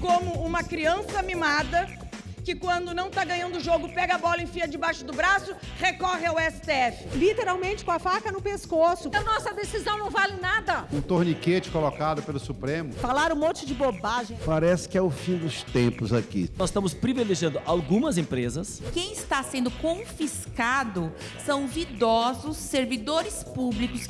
Como uma criança mimada que, quando não tá ganhando o jogo, pega a bola, enfia debaixo do braço, recorre ao STF. Literalmente com a faca no pescoço. A nossa decisão não vale nada. Um torniquete colocado pelo Supremo. Falaram um monte de bobagem. Parece que é o fim dos tempos aqui. Nós estamos privilegiando algumas empresas. Quem está sendo confiscado são os idosos, servidores públicos.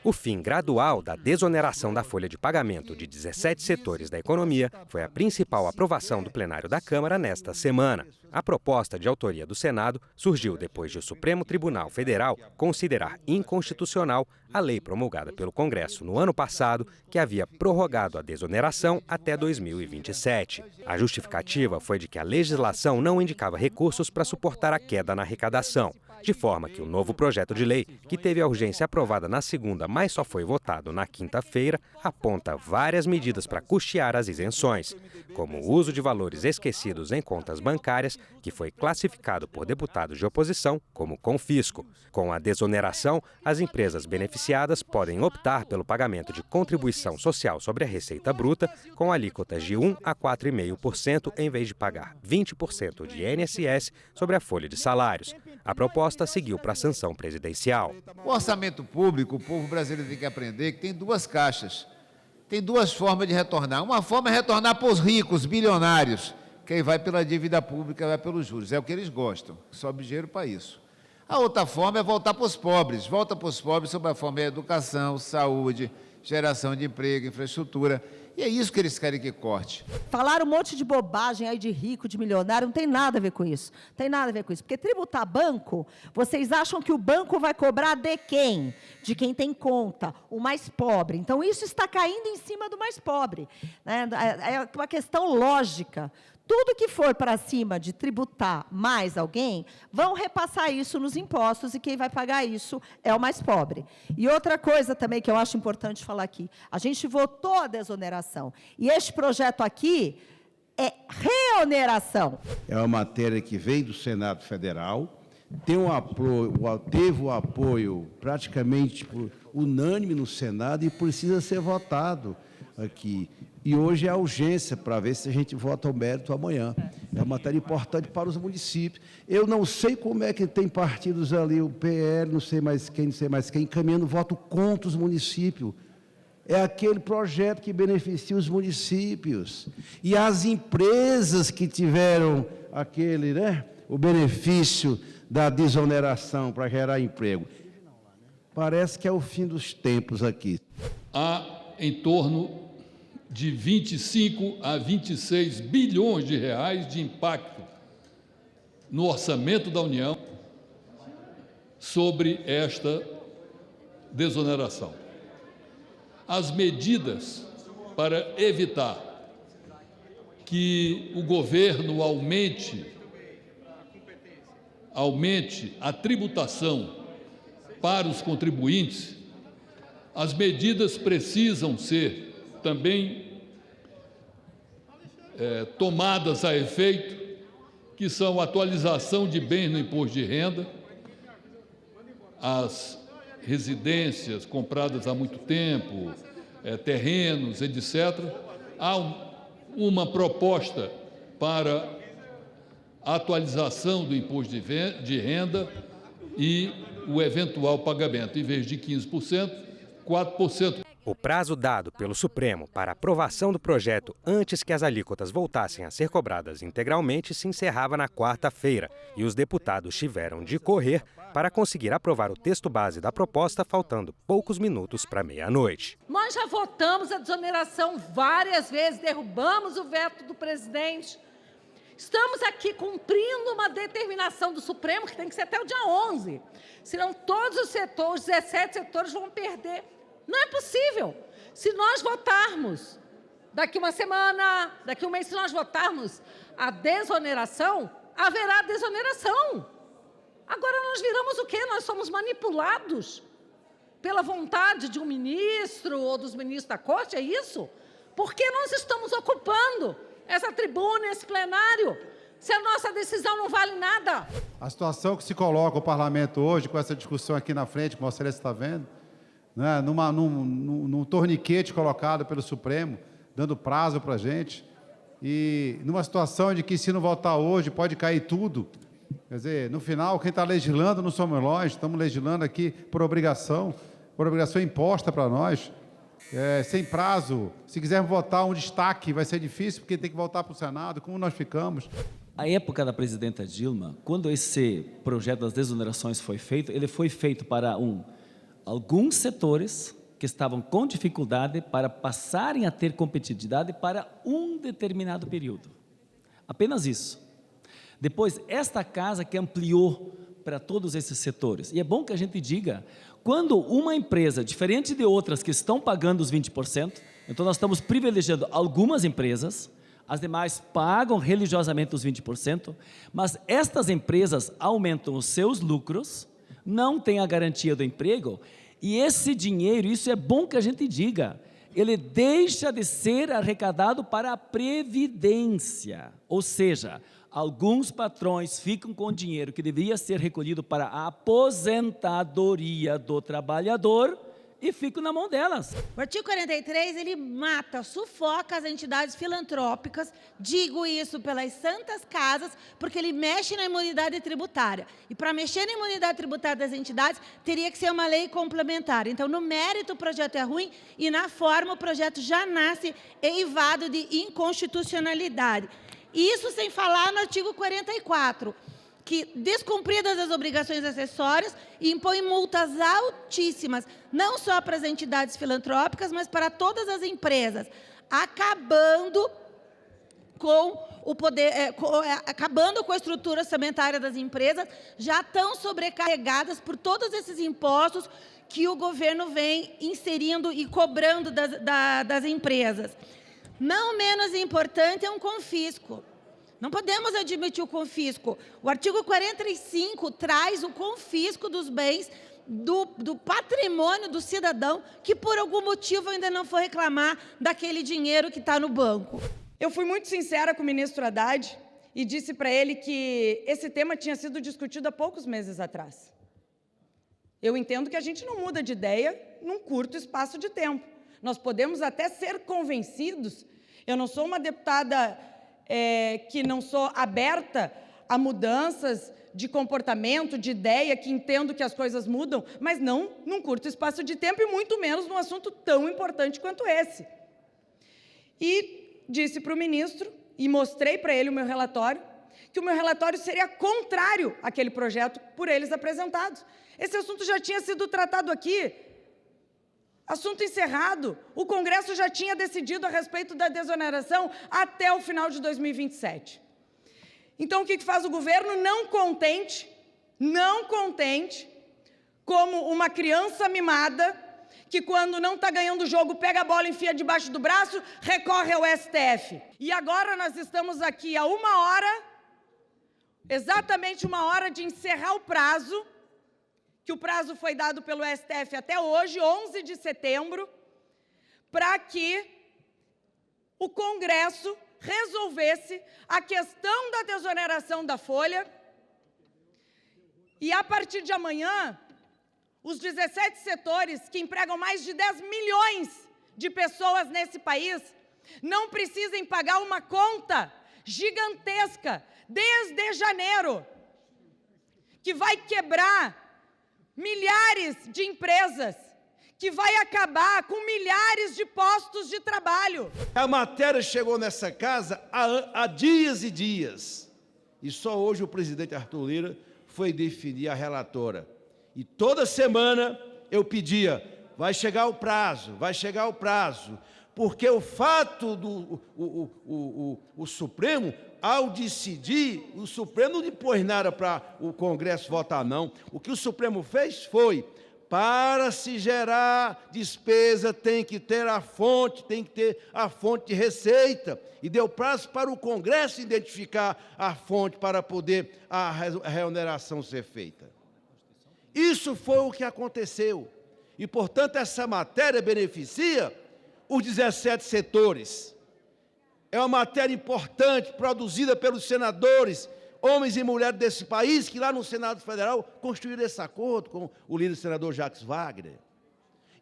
O fim gradual da desoneração da folha de pagamento de 17 setores da economia foi a principal aprovação do plenário da Câmara nesta semana. A proposta de autoria do Senado surgiu depois de o Supremo Tribunal Federal considerar inconstitucional a lei promulgada pelo Congresso no ano passado, que havia prorrogado a desoneração até 2027. A justificativa foi de que a legislação não indicava recursos para suportar a queda na arrecadação, de forma que o novo projeto de lei, que teve a urgência aprovada na segunda, mas só foi votado na quinta-feira, aponta várias medidas para custear as isenções, como o uso de valores esquecidos em contas bancárias, que foi classificado por deputados de oposição como confisco. Com a desoneração, as empresas beneficiadas podem optar pelo pagamento de contribuição social sobre a receita bruta, com alíquotas de 1 a 4,5%, em vez de pagar 20% de INSS sobre a folha de salários. A proposta seguiu para a sanção presidencial. O orçamento público, o povo brasileiro tem que aprender que tem duas caixas. Tem duas formas de retornar. Uma forma é retornar para os ricos, bilionários, que aí vai pela dívida pública, vai pelos juros. É o que eles gostam, sobe dinheiro para isso. A outra forma é voltar para os pobres. Volta para os pobres sob a forma de educação, saúde, geração de emprego, infraestrutura. E é isso que eles querem que corte. Falaram um monte de bobagem aí de rico, de milionário, não tem nada a ver com isso. Não tem nada a ver com isso. Porque tributar banco, vocês acham que o banco vai cobrar de quem? De quem tem conta, o mais pobre. Então, isso está caindo em cima do mais pobre, né? É uma questão lógica. Tudo que for para cima de tributar mais alguém, vão repassar isso nos impostos e quem vai pagar isso é o mais pobre. E outra coisa também que eu acho importante falar aqui, a gente votou a desoneração. E este projeto aqui é reoneração. É uma matéria que veio do Senado Federal, teve o apoio praticamente unânime no Senado e precisa ser votado aqui. E hoje é a urgência para ver se a gente vota ao mérito amanhã. É uma matéria importante para os municípios. Eu não sei como é que tem partidos ali, o PL, não sei mais quem, encaminhando voto contra os municípios. É aquele projeto que beneficia os municípios. E as empresas que tiveram o benefício da desoneração para gerar emprego. Parece que é o fim dos tempos aqui. Há em torno de 25 a 26 bilhões de reais de impacto no orçamento da União sobre esta desoneração. As medidas para evitar que o governo aumente a tributação para os contribuintes, as medidas precisam ser também tomadas a efeito, que são atualização de bens no imposto de renda, as residências compradas há muito tempo, terrenos, etc. Há uma proposta para a atualização do imposto de renda e o eventual pagamento, em vez de 15%, 4%. O prazo dado pelo Supremo para aprovação do projeto antes que as alíquotas voltassem a ser cobradas integralmente se encerrava na quarta-feira e os deputados tiveram de correr para conseguir aprovar o texto base da proposta, faltando poucos minutos para meia-noite. Nós já votamos a desoneração várias vezes, derrubamos o veto do presidente. Estamos aqui cumprindo uma determinação do Supremo que tem que ser até o dia 11. Senão todos os setores, os 17 setores vão perder. Não é possível. Se nós votarmos daqui uma semana, daqui um mês, se nós votarmos a desoneração, haverá desoneração. Agora nós viramos o quê? Nós somos manipulados pela vontade de um ministro ou dos ministros da Corte, é isso? Por que nós estamos ocupando essa tribuna, esse plenário, se a nossa decisão não vale nada? A situação que se coloca o parlamento hoje, com essa discussão aqui na frente, como você está vendo, né, num torniquete colocado pelo Supremo, dando prazo para a gente, e numa situação de que, se não votar hoje, pode cair tudo. Quer dizer, no final, quem está legislando não somos nós, estamos legislando aqui por obrigação imposta para nós, sem prazo. Se quisermos votar um destaque, vai ser difícil, porque tem que voltar para o Senado, como nós ficamos. A época da presidenta Dilma, quando esse projeto das desonerações foi feito, ele foi feito para alguns setores que estavam com dificuldade para passarem a ter competitividade para um determinado período. Apenas isso. Depois, esta casa que ampliou para todos esses setores. E é bom que a gente diga, quando uma empresa, diferente de outras que estão pagando os 20%, então nós estamos privilegiando algumas empresas, as demais pagam religiosamente os 20%, mas estas empresas aumentam os seus lucros, não têm a garantia do emprego, e esse dinheiro, isso é bom que a gente diga, ele deixa de ser arrecadado para a Previdência, ou seja, alguns patrões ficam com dinheiro que deveria ser recolhido para a aposentadoria do trabalhador e ficam na mão delas. O artigo 43, ele mata, sufoca as entidades filantrópicas, digo isso pelas santas casas, porque ele mexe na imunidade tributária. E para mexer na imunidade tributária das entidades, teria que ser uma lei complementar. Então, no mérito, o projeto é ruim e na forma, o projeto já nasce eivado de inconstitucionalidade. Isso sem falar no artigo 44, que, descumpridas as obrigações acessórias, impõe multas altíssimas, não só para as entidades filantrópicas, mas para todas as empresas, acabando com o poder, acabando com a estrutura orçamentária das empresas, já tão sobrecarregadas por todos esses impostos que o governo vem inserindo e cobrando das empresas. Não menos importante é um confisco. Não podemos admitir o confisco. O artigo 45 traz o confisco dos bens do patrimônio do cidadão que, por algum motivo, ainda não foi reclamar daquele dinheiro que está no banco. Eu fui muito sincera com o ministro Haddad e disse para ele que esse tema tinha sido discutido há poucos meses atrás. Eu entendo que a gente não muda de ideia num curto espaço de tempo. Nós podemos até ser convencidos. Eu não sou uma deputada que não sou aberta a mudanças de comportamento, de ideia, que entendo que as coisas mudam, mas não num curto espaço de tempo e muito menos num assunto tão importante quanto esse. E disse para o ministro, e mostrei para ele o meu relatório, que o meu relatório seria contrário àquele projeto por eles apresentados. Esse assunto já tinha sido tratado aqui, assunto encerrado. O Congresso já tinha decidido a respeito da desoneração até o final de 2027. Então, o que faz o governo? Não contente, como uma criança mimada, que quando não está ganhando o jogo, pega a bola, enfia debaixo do braço, recorre ao STF. E agora nós estamos aqui a exatamente uma hora de encerrar o prazo, que o prazo foi dado pelo STF até hoje, 11 de setembro, para que o Congresso resolvesse a questão da desoneração da folha. E, a partir de amanhã, os 17 setores que empregam mais de 10 milhões de pessoas nesse país não precisem pagar uma conta gigantesca desde janeiro, que vai quebrar milhares de empresas, que vai acabar com milhares de postos de trabalho. A matéria chegou nessa casa há dias e dias. E só hoje o presidente Arthur Lira foi definir a relatora. E toda semana eu pedia, vai chegar o prazo, porque o fato o Supremo, ao decidir, o Supremo não pôs nada para o Congresso votar, não. O que o Supremo fez foi, para se gerar despesa, tem que ter a fonte de receita. E deu prazo para o Congresso identificar a fonte para poder a reoneração ser feita. Isso foi o que aconteceu. E, portanto, essa matéria beneficia os 17 setores. É uma matéria importante, produzida pelos senadores, homens e mulheres desse país, que lá no Senado Federal construíram esse acordo com o líder senador Jacques Wagner.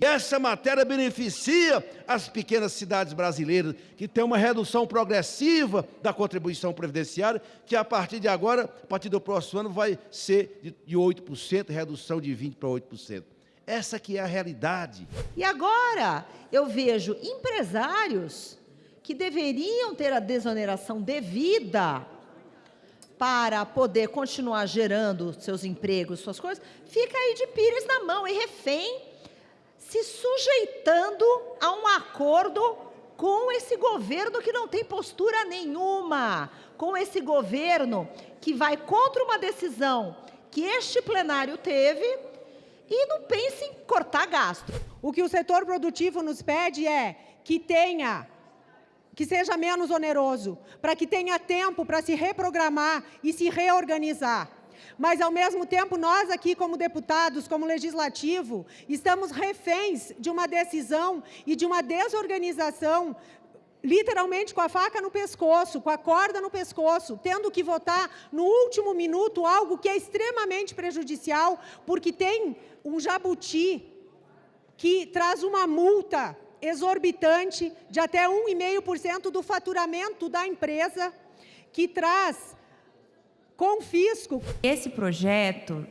E essa matéria beneficia as pequenas cidades brasileiras, que têm uma redução progressiva da contribuição previdenciária, que a partir de agora, a partir do próximo ano, vai ser de 8%, redução de 20% para 8%. Essa que é a realidade. E agora eu vejo empresários que deveriam ter a desoneração devida para poder continuar gerando seus empregos, suas coisas, fica aí de pires na mão e refém, se sujeitando a um acordo com esse governo que não tem postura nenhuma, com esse governo que vai contra uma decisão que este plenário teve e não pensa em cortar gasto. O que o setor produtivo nos pede é que seja menos oneroso, para que tenha tempo para se reprogramar e se reorganizar. Mas, ao mesmo tempo, nós aqui, como deputados, como legislativo, estamos reféns de uma decisão e de uma desorganização, literalmente com a faca no pescoço, com a corda no pescoço, tendo que votar no último minuto algo que é extremamente prejudicial, porque tem um jabuti que traz uma multa exorbitante de até 1,5% do faturamento da empresa, que traz confisco. Esse projeto,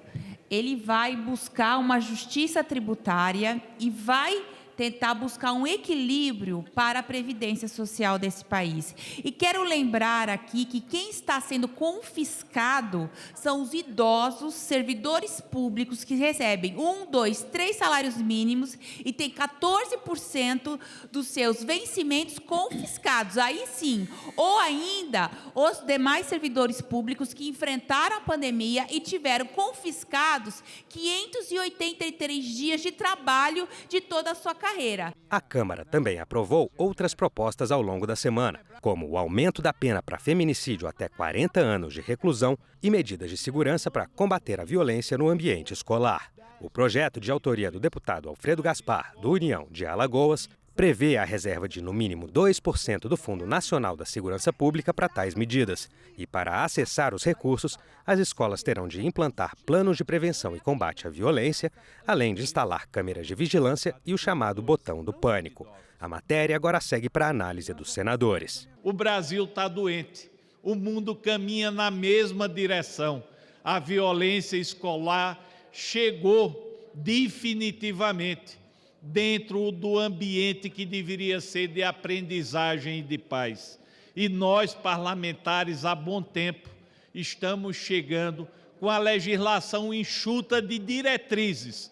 ele vai buscar uma justiça tributária e vai tentar buscar um equilíbrio para a previdência social desse país. E quero lembrar aqui que quem está sendo confiscado são os idosos servidores públicos que recebem 1, 2, 3 salários mínimos e tem 14% dos seus vencimentos confiscados. Aí sim, ou ainda os demais servidores públicos que enfrentaram a pandemia e tiveram confiscados 583 dias de trabalho de toda a sua carreira. A Câmara também aprovou outras propostas ao longo da semana, como o aumento da pena para feminicídio até 40 anos de reclusão e medidas de segurança para combater a violência no ambiente escolar. O projeto, de autoria do deputado Alfredo Gaspar, do União de Alagoas, prevê a reserva de, no mínimo, 2% do Fundo Nacional da Segurança Pública para tais medidas. E, para acessar os recursos, as escolas terão de implantar planos de prevenção e combate à violência, além de instalar câmeras de vigilância e o chamado botão do pânico. A matéria agora segue para a análise dos senadores. O Brasil está doente. O mundo caminha na mesma direção. A violência escolar chegou definitivamente dentro do ambiente que deveria ser de aprendizagem e de paz. E nós, parlamentares, há bom tempo, estamos chegando com a legislação enxuta de diretrizes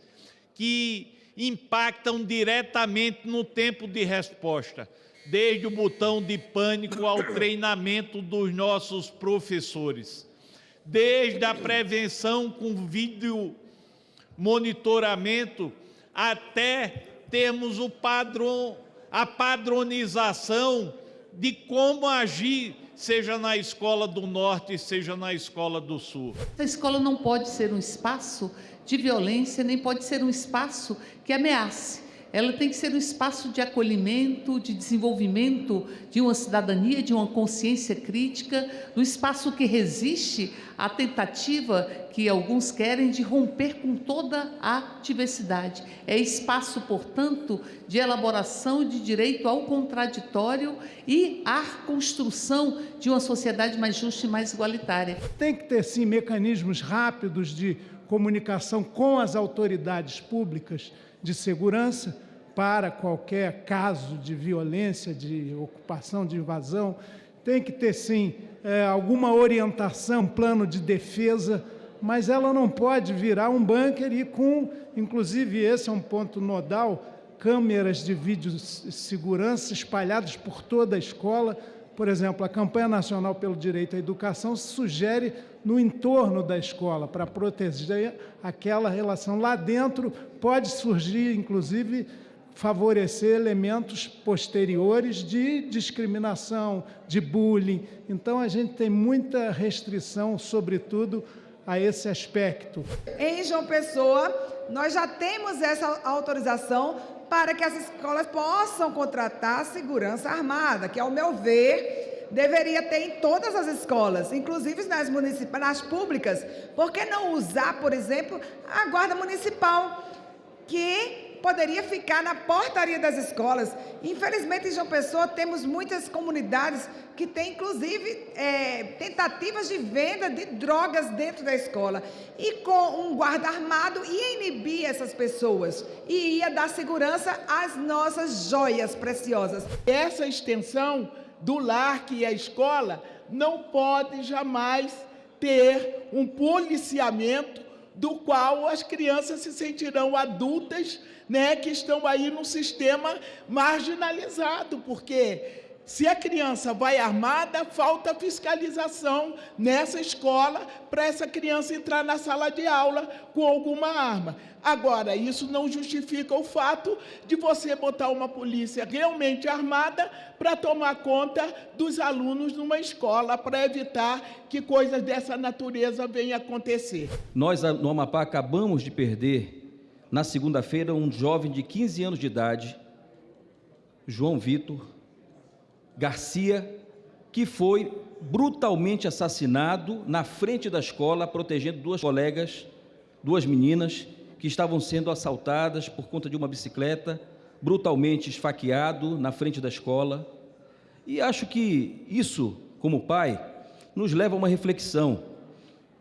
que impactam diretamente no tempo de resposta, desde o botão de pânico ao treinamento dos nossos professores, desde a prevenção com vídeo monitoramento até termos a padronização de como agir, seja na escola do Norte, seja na escola do Sul. A escola não pode ser um espaço de violência, nem pode ser um espaço que ameace. Ela tem que ser um espaço de acolhimento, de desenvolvimento de uma cidadania, de uma consciência crítica, um espaço que resiste à tentativa que alguns querem de romper com toda a diversidade. É espaço, portanto, de elaboração de direito ao contraditório e à construção de uma sociedade mais justa e mais igualitária. Tem que ter, sim, mecanismos rápidos de comunicação com as autoridades públicas de segurança para qualquer caso de violência, de ocupação, de invasão. Tem que ter, sim, alguma orientação, plano de defesa, mas ela não pode virar um bunker e com, inclusive esse é um ponto nodal, câmeras de videossegurança espalhadas por toda a escola. Por exemplo, a Campanha Nacional pelo Direito à Educação sugere no entorno da escola, para proteger aquela relação. Lá dentro pode surgir, inclusive, favorecer elementos posteriores de discriminação, de bullying. Então, a gente tem muita restrição, sobretudo, a esse aspecto. Em João Pessoa, nós já temos essa autorização para que as escolas possam contratar segurança armada, que, ao meu ver, deveria ter em todas as escolas, inclusive nas municipais, nas públicas. Por que não usar, por exemplo, a guarda municipal, que poderia ficar na portaria das escolas? Infelizmente, em João Pessoa, temos muitas comunidades que têm, inclusive, tentativas de venda de drogas dentro da escola. E com um guarda armado ia inibir essas pessoas e ia dar segurança às nossas joias preciosas. Essa extensão do lar, que é a escola, não pode jamais ter um policiamento do qual as crianças se sentirão adultas, né, que estão aí num sistema marginalizado, porque se a criança vai armada, falta fiscalização nessa escola para essa criança entrar na sala de aula com alguma arma. Agora, isso não justifica o fato de você botar uma polícia realmente armada para tomar conta dos alunos numa escola, para evitar que coisas dessa natureza venham a acontecer. Nós, no Amapá, acabamos de perder, na segunda-feira, um jovem de 15 anos de idade, João Vitor Garcia, que foi brutalmente assassinado na frente da escola, protegendo duas colegas, duas meninas, que estavam sendo assaltadas por conta de uma bicicleta, brutalmente esfaqueado na frente da escola. E acho que isso, como pai, nos leva a uma reflexão,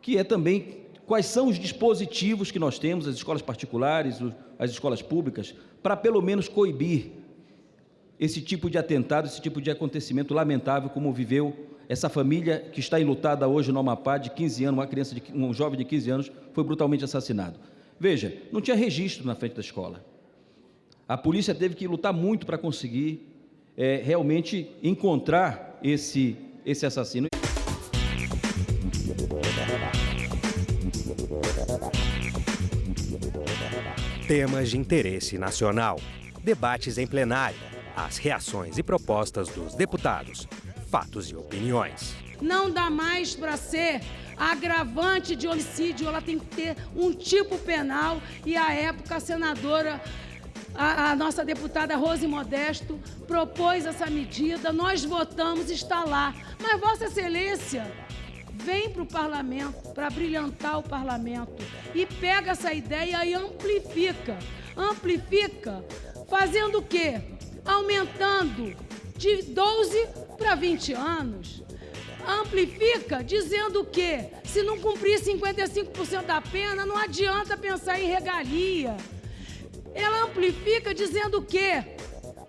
que é também quais são os dispositivos que nós temos, as escolas particulares, as escolas públicas, para pelo menos coibir esse tipo de atentado, esse tipo de acontecimento lamentável como viveu essa família que está enlutada hoje no Amapá, de 15 anos, um jovem de 15 anos foi brutalmente assassinado. Veja, não tinha registro na frente da escola. A polícia teve que lutar muito para conseguir realmente encontrar esse assassino. Temas de interesse nacional. Debates em plenário. As reações e propostas dos deputados. Fatos e opiniões. Não dá mais para ser agravante de homicídio, ela tem que ter um tipo penal, e à época a senadora, a nossa deputada Rose Modesto, propôs essa medida, nós votamos, está lá. Mas Vossa Excelência vem para o parlamento, para brilhantar o parlamento, e pega essa ideia e amplifica. Amplifica fazendo o quê? Aumentando de 12 para 20 anos. Amplifica dizendo que, se não cumprir 55% da pena, não adianta pensar em regalia. Ela amplifica dizendo que,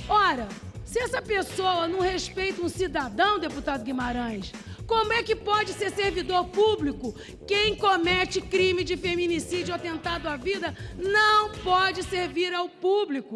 ora, se essa pessoa não respeita um cidadão, deputado Guimarães, como é que pode ser servidor público? Quem comete crime de feminicídio ou atentado à vida não pode servir ao público.